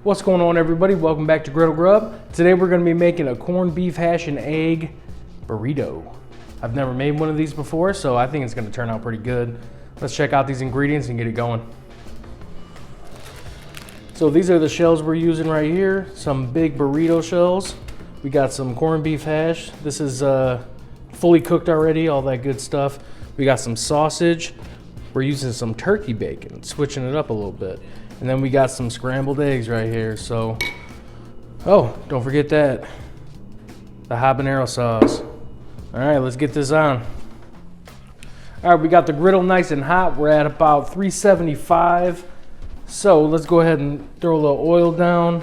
What's going on, everybody? Welcome back to Griddle Grub. Today we're going to be making a corned beef hash and egg burrito. I've never made one of these before, so I think it's going to turn out pretty good. Let's check out these ingredients and get it going. So these are the shells we're using right here. Some big burrito shells. We got some corned beef hash. This is fully cooked already, all that good stuff. We got some sausage. We're using some turkey bacon, switching it up a little bit. And then we got some scrambled eggs right here. So, oh, don't forget that. The habanero sauce. All right, let's get this on. All right, we got the griddle nice and hot. We're at about 375. So let's go ahead and throw a little oil down, a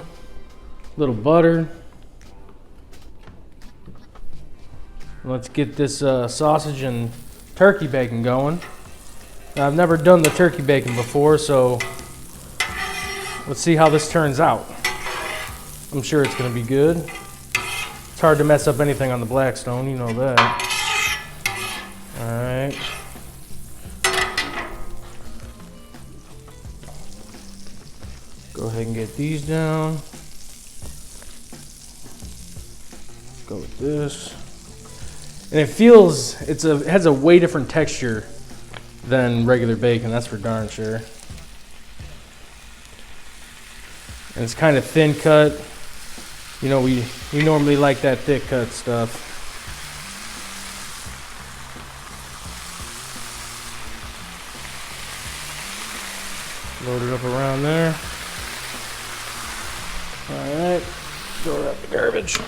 little butter. Let's get this sausage and turkey bacon going. Now, I've never done the turkey bacon before, so let's see how this turns out. I'm sure it's going to be good. It's hard to mess up anything on the Blackstone, you know that. All right. Go ahead and get these down. Go with this. And it feels, it has a way different texture than regular bacon, that's for darn sure. And it's kind of thin cut. You know, we normally like that thick cut stuff. Load it up around there. Alright, throw that in the garbage.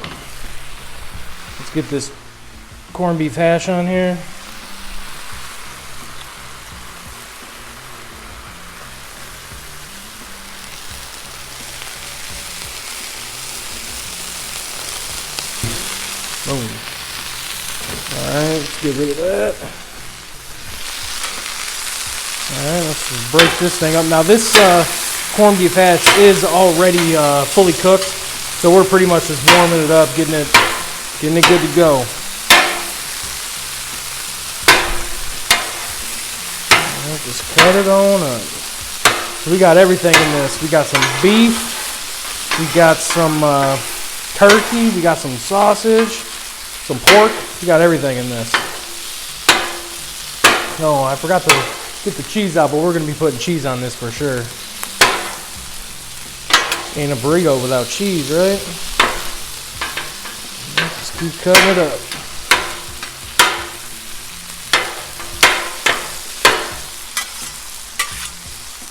Let's get this corned beef hash on here. Boom. Alright, let's get rid of that. Alright, let's just break this thing up. Now this corned beef hash is already fully cooked, so we're pretty much just warming it up, getting it good to go. Alright, just cut it on up. So we got everything in this. We got some beef, we got some turkey, we got some sausage, some pork. We got everything in this. No, I forgot to get the cheese out, but we're going to be putting cheese on this for sure. Ain't a burrito without cheese, right? Just keep cutting it up.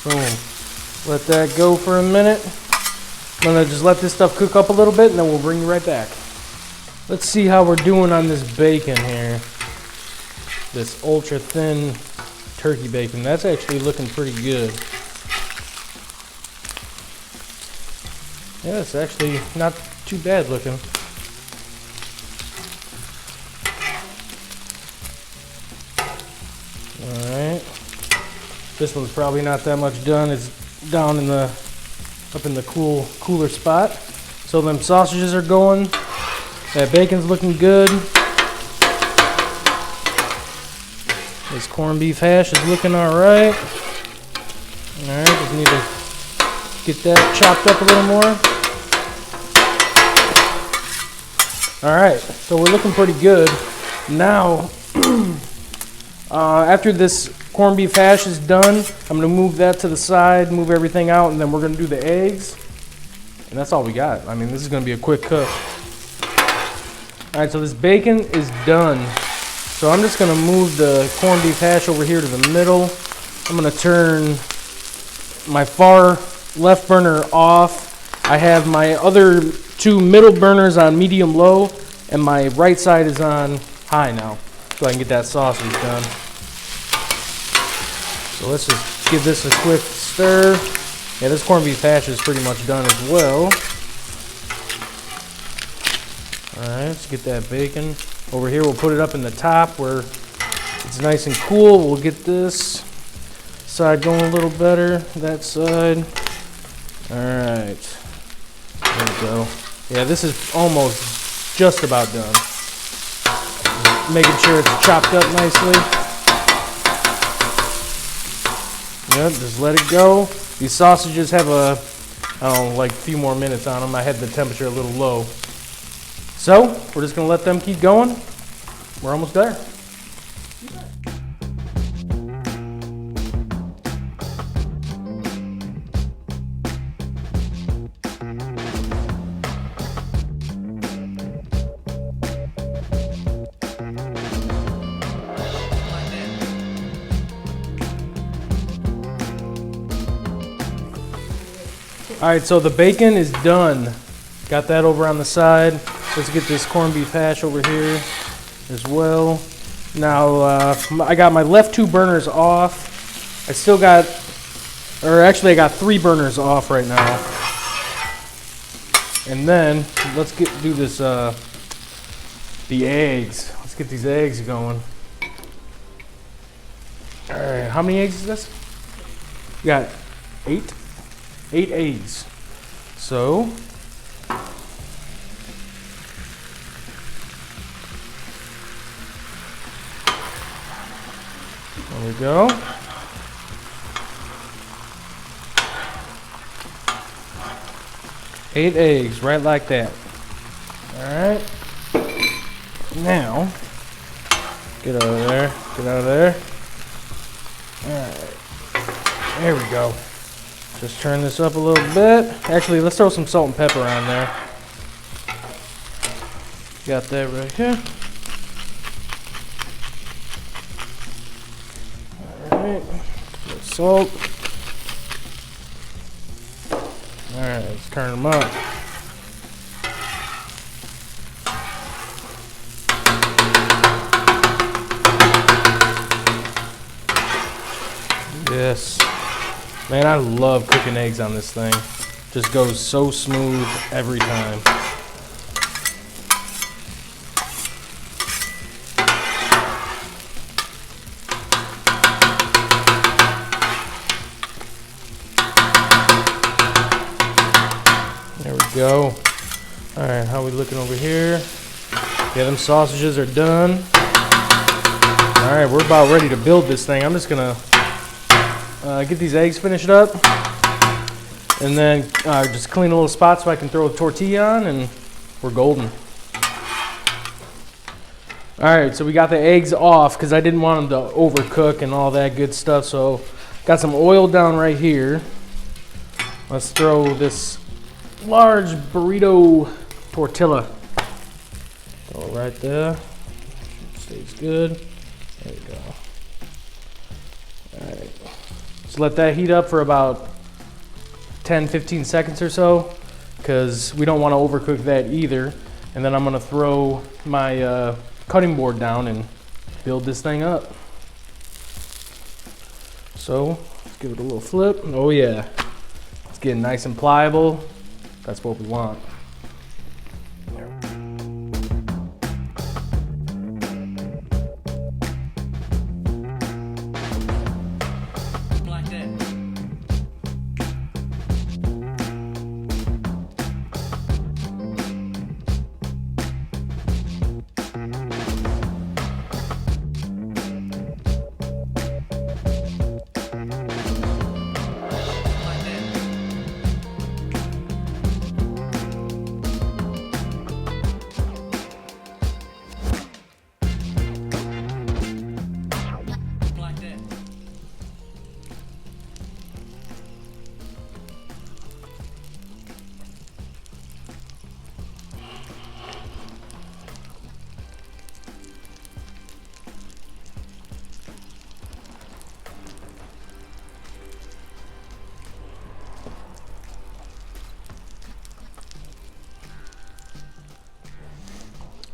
Boom. Let that go for a minute. I'm going to just let this stuff cook up a little bit, and then we'll bring you right back. Let's see how we're doing on this bacon here. This ultra thin turkey bacon. That's actually looking pretty good. Yeah, it's actually not too bad looking. Alright. This one's probably not that much done. It's down in the up in the cooler spot. So them sausages are going. That bacon's looking good. This corned beef hash is looking alright. Alright, just need to get that chopped up a little more. Alright, so we're looking pretty good. Now, after this corned beef hash is done, I'm going to move that to the side, move everything out, and then we're going to do the eggs. And that's all we got. I mean, this is going to be a quick cook. Alright, so this bacon is done. So I'm just going to move the corned beef hash over here to the middle. I'm going to turn my far left burner off. I have my other two middle burners on medium low, and my right side is on high now, so I can get that sausage done. So let's just give this a quick stir. Yeah, this corned beef hash is pretty much done as well. Alright, let's get that bacon. Over here, we'll put it up in the top where it's nice and cool. We'll get this side going a little better, that side. Alright, there we go. Yeah, this is almost just about done. Just making sure it's chopped up nicely. Yep, just let it go. These sausages have a I don't know, like a few more minutes on them. I had the temperature a little low. So we're just gonna let them keep going. We're almost there. All right, so the bacon is done. Got that over on the side. Let's get this corned beef hash over here as well. Now, I got my left 2 burners off. I still got, or actually I got 3 burners off right now. And then, let's do this, the eggs. Let's get these eggs going. All right, how many eggs is this? We got 8. 8 eggs. So, there we go. Eight eggs, right like that. All right. Now, get out of there. Get out of there. All right. There we go. Just turn this up a little bit. Actually, let's throw some salt and pepper on there. Got that right here. Alright, salt. Alright, let's turn them up. Yes. Man, I love cooking eggs on this thing. Just goes so smooth every time. There we go. All right, how are we looking over here? Yeah, them sausages are done. All right, we're about ready to build this thing. I'm just gonna get these eggs finished up, and then just clean a little spot so I can throw a tortilla on, and we're golden. All right, so we got the eggs off because I didn't want them to overcook and all that good stuff. So got some oil down right here. Let's throw this large burrito tortilla. Throw it right there. Stays good. There we go. All right. Just let that heat up for about 10-15 seconds or so, because we don't want to overcook that either. And then I'm going to throw my cutting board down and build this thing up. So let's give it a little flip. Oh yeah, it's getting nice and pliable. That's what we want.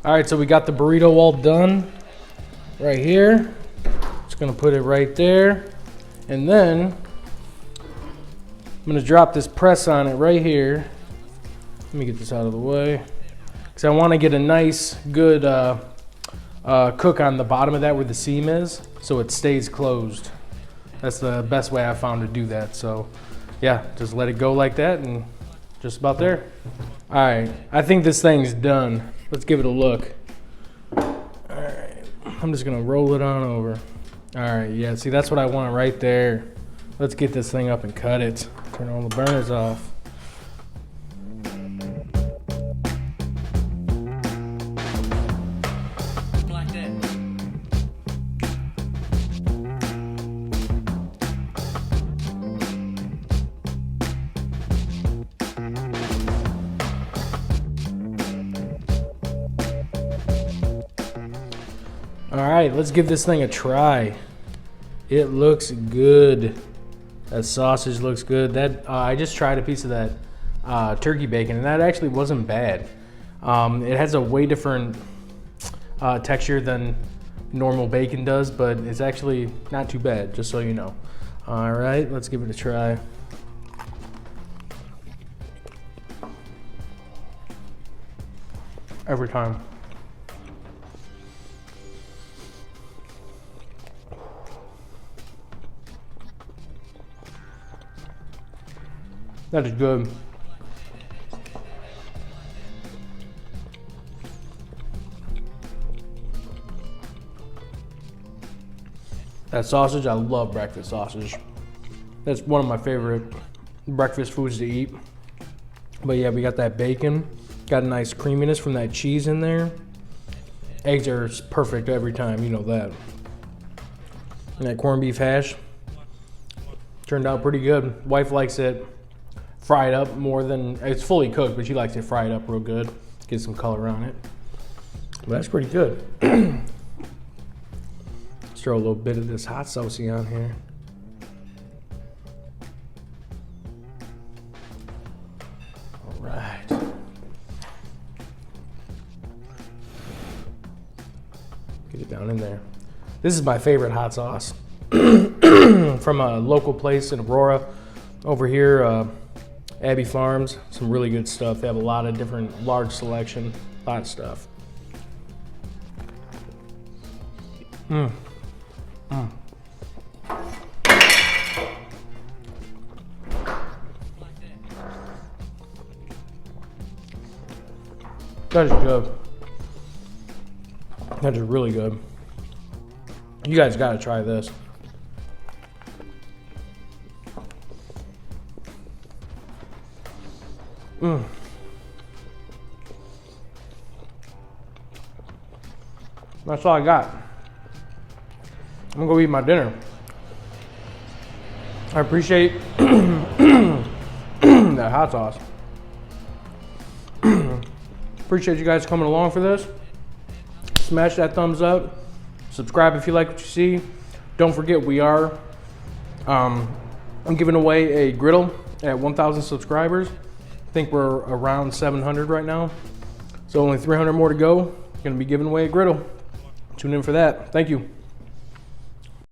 All right, so we got the burrito all done right here. Just gonna put it right there. And then I'm gonna drop this press on it right here. Let me get this out of the way. Because I wanna get a nice, good cook on the bottom of that where the seam is, so it stays closed. That's the best way I found to do that. So yeah, just let it go like that and just about there. All right, I think this thing's done. Let's give it a look. All right, I'm just gonna roll it on over. All right, yeah, see, that's what I want right there. Let's get this thing up and cut it. Turn all the burners off. All right, let's give this thing a try. It looks good. That sausage looks good. That I just tried a piece of that turkey bacon, and that actually wasn't bad. It has a way different texture than normal bacon does, but it's actually not too bad, just so you know. All right, let's give it a try. Every time. That is good. That sausage, I love breakfast sausage. That's one of my favorite breakfast foods to eat. But yeah, we got that bacon. Got a nice creaminess from that cheese in there. Eggs are perfect every time, you know that. And that corned beef hash turned out pretty good. Wife likes it fried up more than, it's fully cooked, but she likes it fried up real good. Get some color on it. But that's pretty good. Let's throw a little bit of this hot saucy on here. All right. Get it down in there. This is my favorite hot sauce from a local place in Aurora over here, Abbey Farms. Some really good stuff. They have a lot of different large selection, a lot of stuff. That is good. That is really good. You guys gotta try this. That's all I got. I'm gonna go eat my dinner. I appreciate that hot sauce. Appreciate you guys coming along for this. Smash that thumbs up. Subscribe if you like what you see. Don't forget, I'm giving away a griddle at 1,000 subscribers. I think we're around 700 right now. So only 300 more to go. Gonna be giving away a griddle. Tune in for that. Thank you.